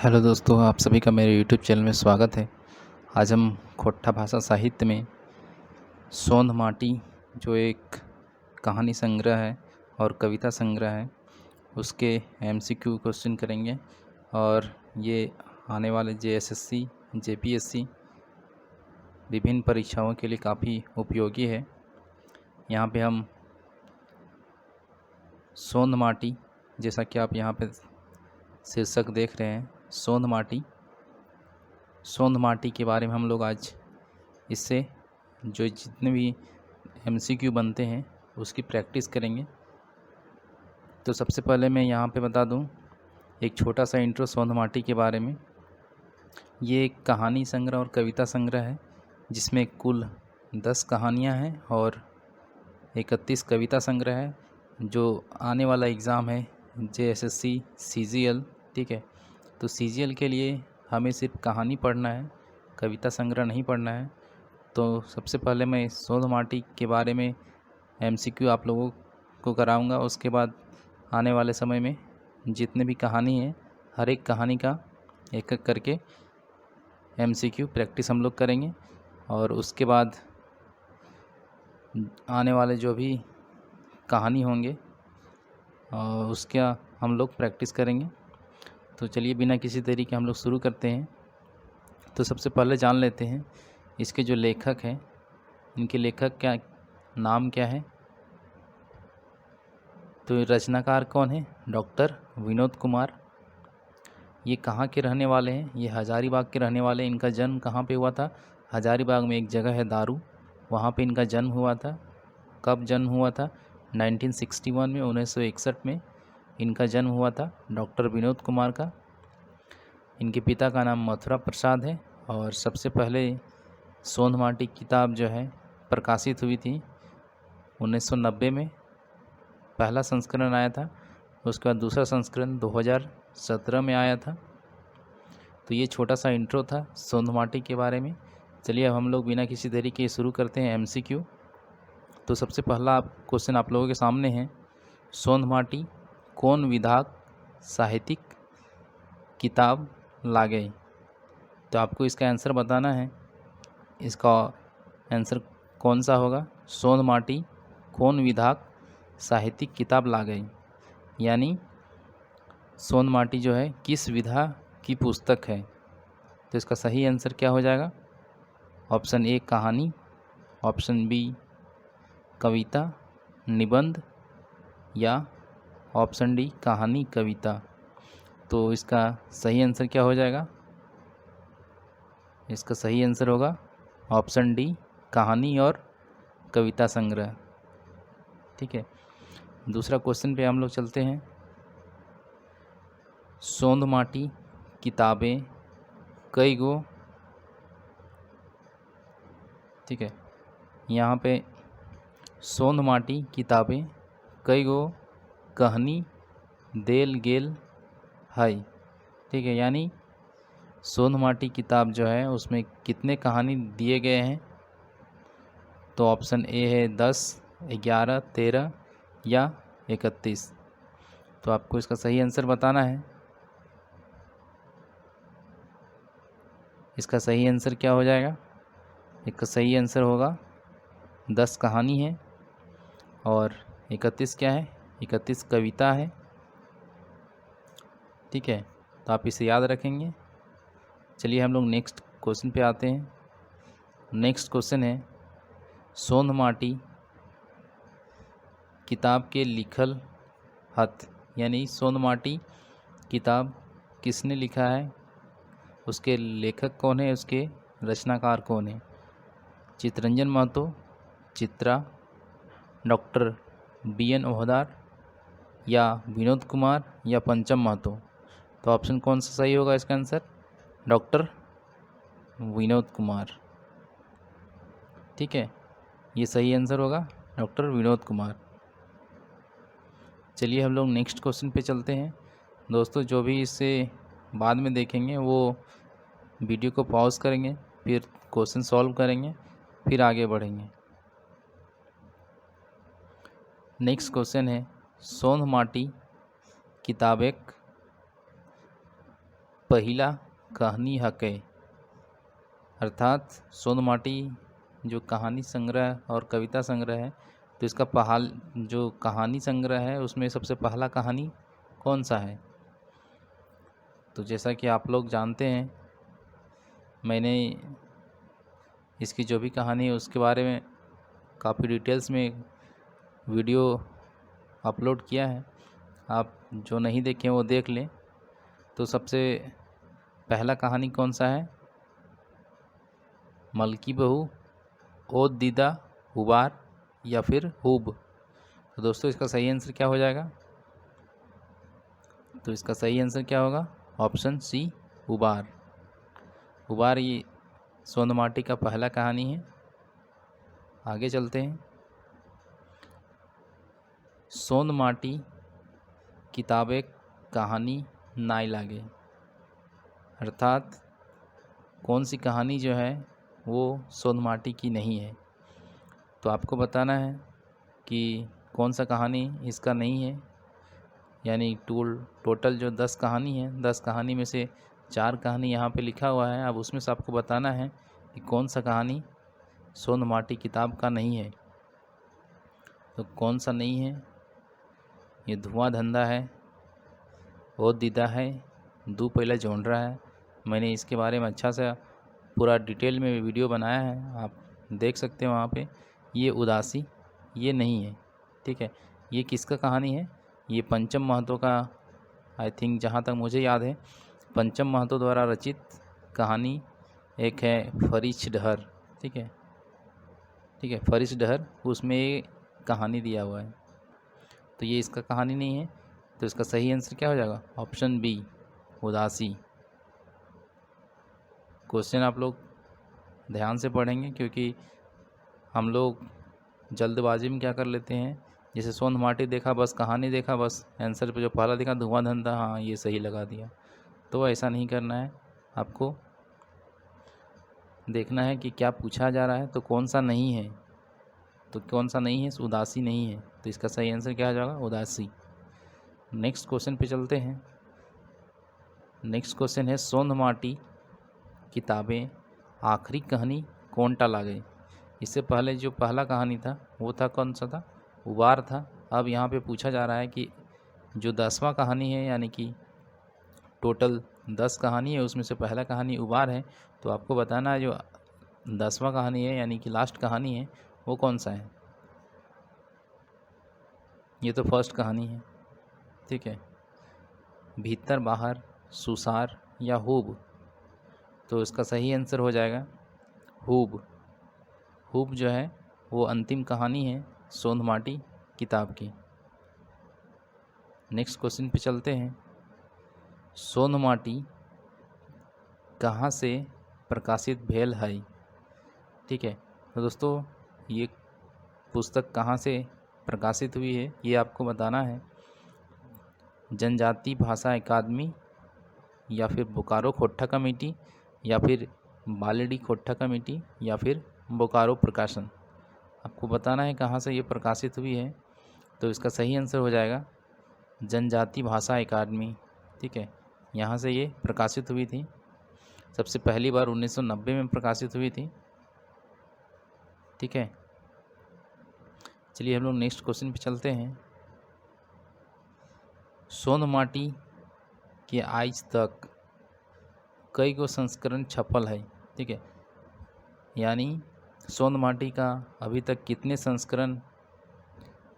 Hello दोस्तों, आप सभी का मेरे यूट्यूब चैनल में स्वागत है। आज हम खोट्टा भाषा साहित्य में सोंध माटी जो एक कहानी संग्रह है और कविता संग्रह है, उसके एमसीक्यू क्वेश्चन करेंगे। और ये आने वाले जेएसएससी, जेपीएससी विभिन्न परीक्षाओं के लिए काफ़ी उपयोगी है। यहाँ पे हम सोंध माटी, जैसा कि आप यहाँ पे शीर्षक देख रहे हैं, सोंध माटी के बारे में हम लोग आज इससे जो जितने भी एमसीक्यू बनते हैं उसकी प्रैक्टिस करेंगे। तो सबसे पहले मैं यहाँ पे बता दूँ एक छोटा सा इंट्रो सोंध माटी के बारे में। ये एक कहानी संग्रह और कविता संग्रह है जिसमें कुल 10 कहानियाँ हैं और 31 कविता संग्रह है। जो आने वाला एग्ज़ाम है जेएसएससी सीजीएल, ठीक है, तो सीजीएल के लिए हमें सिर्फ कहानी पढ़ना है, कविता संग्रह नहीं पढ़ना है। तो सबसे पहले मैं सोंध माटी के बारे में एमसीक्यू आप लोगों को कराऊंगा। उसके बाद आने वाले समय में जितने भी कहानी है, हर एक कहानी का एक एक करके एमसीक्यू प्रैक्टिस हम लोग करेंगे। और उसके बाद आने वाले जो भी कहानी होंगे उसका हम लोग प्रैक्टिस करेंगे। तो चलिए बिना किसी देरी के हम लोग शुरू करते हैं। तो सबसे पहले जान लेते हैं इसके जो लेखक हैं, इनके लेखक क्या नाम क्या है। तो रचनाकार कौन है? डॉक्टर विनोद कुमार। ये कहाँ के रहने वाले हैं? ये हजारीबाग के रहने वाले हैं। इनका जन्म कहाँ पे हुआ था? हजारीबाग में एक जगह है दारू, वहाँ पे इनका जन्म हुआ था। कब जन्म हुआ था? 1961 में, 1961 में इनका जन्म हुआ था डॉक्टर विनोद कुमार का। इनके पिता का नाम मथुरा प्रसाद है। और सबसे पहले सोंध माटी किताब जो है प्रकाशित हुई थी 1990 में, पहला संस्करण आया था। उसके बाद दूसरा संस्करण 2017 में आया था। तो ये छोटा सा इंट्रो था सोंध माटी के बारे में। चलिए अब हम लोग बिना किसी देरी के शुरू करते हैं एमसीक्यू। तो सबसे पहला क्वेश्चन आप लोगों के सामने है, सोंध माटी कौन विधाक साहित्यिक किताब लागे? तो आपको इसका आंसर बताना है। इसका आंसर कौन सा होगा? सोंध माटी कौन विधाक साहित्यिक किताब ला गई, यानी सोंध माटी जो है किस विधा की पुस्तक है। तो इसका सही आंसर क्या हो जाएगा? ऑप्शन ए कहानी, ऑप्शन बी कविता निबंध, या ऑप्शन डी कहानी कविता। तो इसका सही आंसर क्या हो जाएगा? इसका सही आंसर होगा ऑप्शन डी कहानी और कविता संग्रह। ठीक है, दूसरा क्वेश्चन पे हम लोग चलते हैं। सोंध माटी किताबें कई गो, ठीक है, यहाँ पे सोंध माटी किताबें कई गो कहानी देल गेल है, ठीक है, यानी सोंध माटी किताब जो है उसमें कितने कहानी दिए गए हैं। तो ऑप्शन ए है 10, 11, 13 या 31। तो आपको इसका सही आंसर बताना है। इसका सही आंसर क्या हो जाएगा? इसका सही आंसर होगा 10 कहानी है और 31 क्या है? 31 कविता है। ठीक है, तो आप इसे याद रखेंगे। चलिए हम लोग नेक्स्ट क्वेश्चन पे आते हैं। नेक्स्ट क्वेश्चन है, सोंध माटी किताब के लिखल हथ, यानी सोंध माटी किताब किसने लिखा है, उसके लेखक कौन है, उसके रचनाकार कौन है। चितरंजन महतो, चित्रा, डॉक्टर BN ओहदार, या विनोद कुमार, या पंचम महतो। तो ऑप्शन कौन सा सही होगा इसका आंसर? डॉक्टर विनोद कुमार। ठीक है, ये सही आंसर होगा डॉक्टर विनोद कुमार। चलिए हम लोग नेक्स्ट क्वेश्चन पे चलते हैं। दोस्तों जो भी इससे बाद में देखेंगे वो वीडियो को पॉज करेंगे, फिर क्वेश्चन सॉल्व करेंगे, फिर आगे बढ़ेंगे। नेक्स्ट क्वेश्चन है, सोंध माटी किताब एक पहिला कहानी हके, अर्थात सोन माटी जो कहानी संग्रह और कविता संग्रह है, तो इसका जो कहानी संग्रह है उसमें सबसे पहला कहानी कौन सा है? तो जैसा कि आप लोग जानते हैं, मैंने इसकी जो भी कहानी है उसके बारे में काफ़ी डिटेल्स में वीडियो अपलोड किया है। आप जो नहीं देखे वो देख लें। तो सबसे पहला कहानी कौन सा है? मलकी बहू, ओ दीदा, हुबार या फिर हुब। तो दोस्तों इसका सही आंसर क्या हो जाएगा? तो इसका सही आंसर क्या होगा? Option C, हुबार। हुबार ये सोन माटी का पहला कहानी है। आगे चलते हैं। सोन माटी किताबें कहानी नाई लागे, अर्थात कौन सी कहानी जो है वो सोन माटी की नहीं है। तो आपको बताना है कि कौन सा कहानी इसका नहीं है। यानी टोटल जो 10 कहानी है, 10 कहानी में से 4 कहानी यहाँ पे लिखा हुआ है। अब उसमें से आपको बताना है कि कौन सा कहानी सोन माटी किताब का नहीं है। तो कौन सा नहीं है? ये धुआं धंधा है, ओ दीदा है, दू पहला जोंडरा है। मैंने इसके बारे में अच्छा सा पूरा डिटेल में वीडियो बनाया है, आप देख सकते हैं वहाँ पे। ये उदासी ये नहीं है, ठीक है। ये किसका कहानी है? ये पंचम महतो का, आई थिंक जहाँ तक मुझे याद है पंचम महतो द्वारा रचित कहानी एक है फरिश डहर, ठीक है, ठीक है, फरिश डहर, उसमें ये कहानी दिया हुआ है। तो ये इसका कहानी नहीं है। तो इसका सही आंसर क्या हो जाएगा? ऑप्शन बी, उदासी। क्वेश्चन आप लोग ध्यान से पढ़ेंगे, क्योंकि हम लोग जल्दबाजी में क्या कर लेते हैं, जैसे सोन माटी देखा बस कहानी देखा, बस आंसर पे जो पहला देखा धुआं धंधा, हाँ ये सही लगा दिया। तो ऐसा नहीं करना है, आपको देखना है कि क्या पूछा जा रहा है। तो कौन सा नहीं है? तो कौन सा नहीं है? उदासी नहीं है। तो इसका सही आंसर क्या हो जाएगा? उदासी। नेक्स्ट क्वेश्चन पे चलते हैं। नेक्स्ट क्वेश्चन है सोन माटी किताबें आखिरी कहानी कौनटा लागे। इससे पहले जो पहला कहानी था वो था कौन सा था? उबार था। अब यहाँ पे पूछा जा रहा है कि जो 10वां कहानी है, यानी कि टोटल 10 कहानी है, उसमें से पहला कहानी उबार है। तो आपको बताना है जो 10वां कहानी है, यानी कि लास्ट कहानी है, वो कौन सा है। ये तो फर्स्ट कहानी है, ठीक है। भीतर बाहर, सुसार या हुब। तो इसका सही आंसर हो जाएगा हुब। हुब जो है वो अंतिम कहानी है सोन माटी किताब की। नेक्स्ट क्वेश्चन पे चलते हैं। सोन माटी कहाँ से प्रकाशित भेल है, ठीक है। तो दोस्तों ये पुस्तक कहाँ से प्रकाशित हुई है ये आपको बताना है। जनजाति भाषा अकादमी, या फिर बोकारो खोट्टा कमेटी, या फिर बालेडी खोट्टा कमेटी, या फिर बोकारो प्रकाशन। आपको बताना है कहाँ से ये प्रकाशित हुई है। तो इसका सही आंसर हो जाएगा जनजाति भाषा अकादमी, ठीक है। यहाँ से ये प्रकाशित हुई थी। सबसे पहली बार 1990 में प्रकाशित हुई थी, ठीक है। चलिए हम लोग नेक्स्ट क्वेश्चन पे चलते हैं। सोन माटी के आज तक कई गो संस्करण छपल है, ठीक है। यानी सोन माटी का अभी तक कितने संस्करण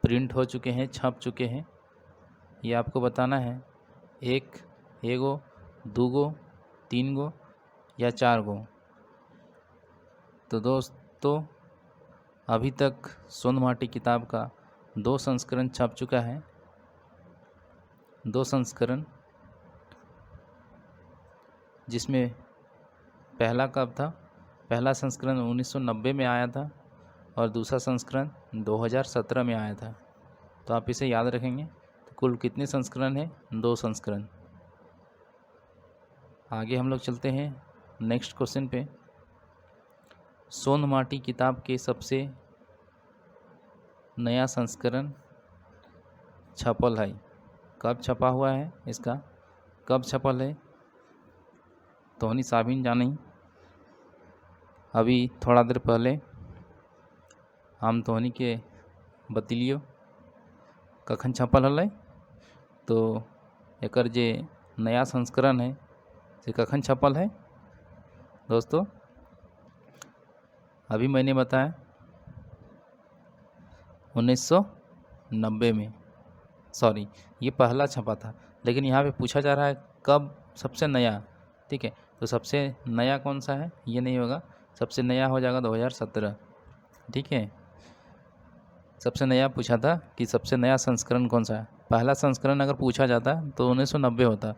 प्रिंट हो चुके हैं, छप चुके हैं, ये आपको बताना है। एगो, दूगो, 3 गो या 4 गो। तो दोस्तों अभी तक सोन माटी किताब का 2 संस्करण छप चुका है। 2 संस्करण, जिसमें पहला कब था? पहला संस्करण 1990 में आया था और दूसरा संस्करण 2017 में आया था। तो आप इसे याद रखेंगे। तो कुल कितने संस्करण हैं? 2 संस्करण। आगे हम लोग चलते हैं नेक्स्ट क्वेश्चन पे। सोन माटी किताब के सबसे नया संस्करण छपल है, कब छपा हुआ है, इसका कब छपल है? तोहनी साबिन जानी। अभी थोड़ा देर पहले हम तोहनी के बतिलियो कखन छपल हल, तो एकर जे नया संस्करण है से कखन छपल है दोस्तों। अभी मैंने बताया 1990 में, सॉरी ये पहला छपा था, लेकिन यहाँ पे पूछा जा रहा है कब सबसे नया। ठीक है, तो सबसे नया कौन सा है, ये नहीं होगा, सबसे नया हो जाएगा 2017। ठीक है, सबसे नया पूछा था कि सबसे नया संस्करण कौन सा है। पहला संस्करण अगर पूछा जाता तो 1990 होता,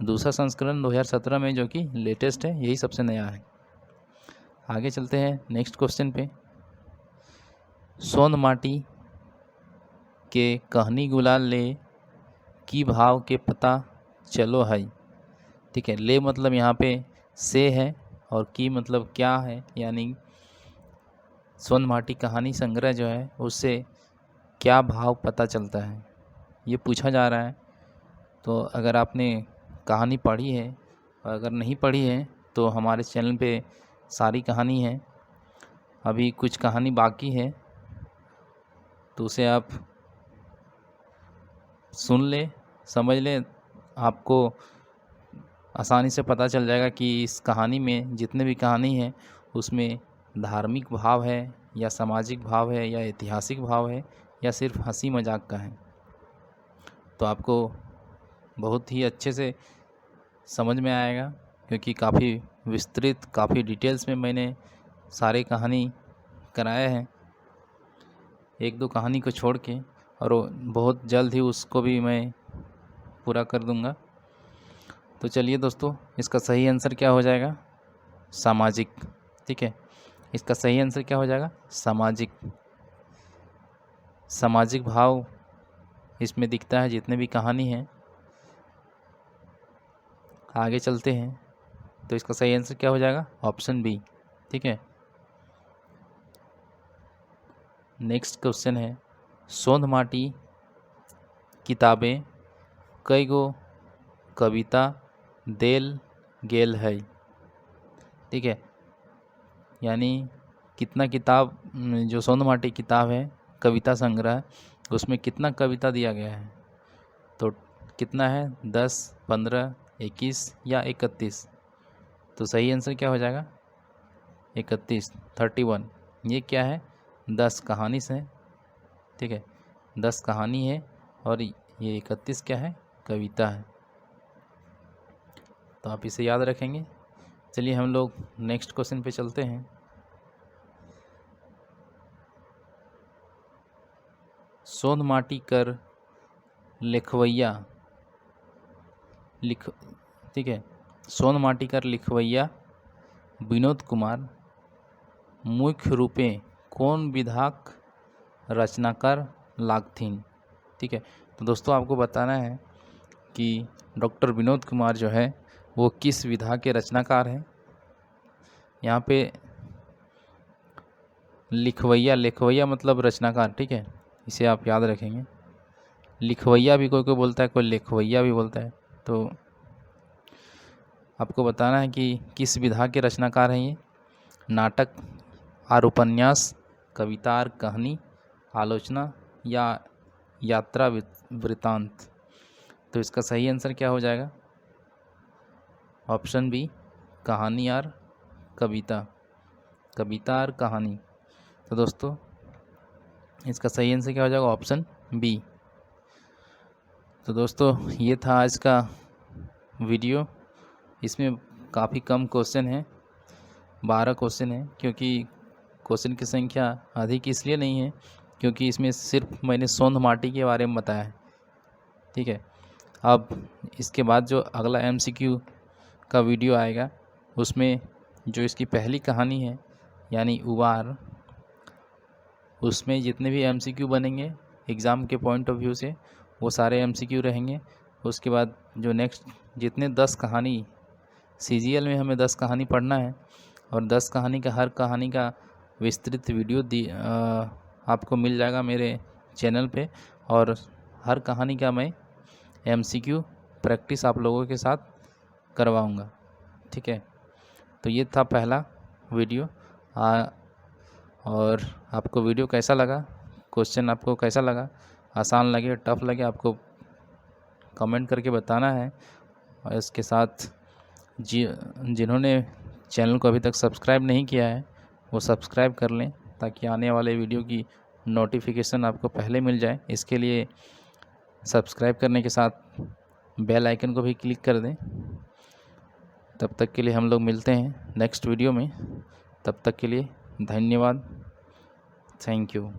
दूसरा संस्करण 2017 में जो कि लेटेस्ट है, यही सबसे नया है। आगे चलते हैं नेक्स्ट क्वेश्चन पे। सोन माटी के कहनी गुलाल ले की भाव के पता चलो है। ठीक है, ले मतलब यहाँ पे से है और की मतलब क्या है, यानी सोन माटी कहानी संग्रह जो है उससे क्या भाव पता चलता है, ये पूछा जा रहा है। तो अगर आपने कहानी पढ़ी है और अगर नहीं पढ़ी है तो हमारे चैनल पे सारी कहानी है, अभी कुछ कहानी बाकी है, तो उसे आप सुन ले, समझ ले, आपको आसानी से पता चल जाएगा कि इस कहानी में जितने भी कहानी है उसमें धार्मिक भाव है या सामाजिक भाव है या ऐतिहासिक भाव है या सिर्फ हंसी मजाक का है। तो आपको बहुत ही अच्छे से समझ में आएगा, क्योंकि काफ़ी विस्तृत, काफ़ी डिटेल्स में मैंने सारे कहानी कराए हैं, एक दो कहानी को छोड़ के, और बहुत जल्द ही उसको भी मैं पूरा कर दूंगा। तो चलिए दोस्तों, इसका सही आंसर क्या हो जाएगा, सामाजिक। ठीक है, इसका सही आंसर क्या हो जाएगा, सामाजिक। सामाजिक भाव इसमें दिखता है जितने भी कहानी है। आगे चलते हैं, तो इसका सही आंसर क्या हो जाएगा, ऑप्शन बी। ठीक है, नेक्स्ट क्वेश्चन है, सोंध माटी किताबें कई गो कविता देल गेल है। ठीक है, यानी कितना किताब, जो सोंध माटी किताब है कविता संग्रह, उसमें कितना कविता दिया गया है, तो कितना है, 10, 15, 21 या 31। तो सही आंसर क्या हो जाएगा, 31, 31। ये क्या है, 10 कहानी से। ठीक है, 10 कहानी है और ये 31 क्या है, कविता है। तो आप इसे याद रखेंगे। चलिए हम लोग नेक्स्ट क्वेश्चन पे चलते हैं। सोंध माटी कर लिखवैया ठीक है, सोंध माटी कर लिखवैया विनोद कुमार मुख्य रूपे कौन विधाक रचनाकार लागथिन। ठीक है, तो दोस्तों आपको बताना है कि डॉक्टर विनोद कुमार जो है वो किस विधा के रचनाकार हैं। यहाँ पे लिखवैया, लिखवैया मतलब रचनाकार। ठीक है, इसे आप याद रखेंगे। लिखवैया भी कोई कोई बोलता है, कोई लिखवैया भी बोलता है। तो आपको बताना है कि किस विधा के रचनाकार हैं ये। नाटक और उपन्यास, कविता और कहानी, आलोचना या यात्रा वृत्तांत। तो इसका सही आंसर क्या हो जाएगा, ऑप्शन बी, कहानी और कविता, कविता और कहानी। तो दोस्तों इसका सही आंसर क्या हो जाएगा, ऑप्शन बी। तो दोस्तों ये था आज का वीडियो। इसमें काफ़ी कम क्वेश्चन है, 12 क्वेश्चन है, क्योंकि क्वेश्चन की संख्या अधिक इसलिए नहीं है क्योंकि इसमें सिर्फ मैंने सोंध माटी के बारे में बताया है। ठीक है, अब इसके बाद जो अगला MCQ का वीडियो आएगा उसमें जो इसकी पहली कहानी है यानी उबार, उसमें जितने भी MCQ बनेंगे एग्ज़ाम के पॉइंट ऑफ व्यू से वो सारे MCQ रहेंगे। उसके बाद जो नेक्स्ट जितने 10 कहानी CGL में हमें 10 कहानी पढ़ना है और 10 कहानी का हर कहानी का विस्तृत वीडियो आपको मिल जाएगा मेरे चैनल पे, और हर कहानी का मैं MCQ प्रैक्टिस आप लोगों के साथ करवाऊँगा। ठीक है। तो ये था पहला वीडियो। और आपको वीडियो कैसा लगा, क्वेश्चन आपको कैसा लगा, आसान लगे टफ लगे, आपको कमेंट करके बताना है। और इसके साथ जिन्होंने चैनल को अभी तक सब्सक्राइब नहीं किया है वो सब्सक्राइब कर लें, ताकि आने वाले वीडियो की नोटिफिकेशन आपको पहले मिल जाए। इसके लिए सब्सक्राइब करने के साथ बेल आइकन को भी क्लिक कर दें। तब तक के लिए हम लोग मिलते हैं नेक्स्ट वीडियो में। तब तक के लिए धन्यवाद। Thank you.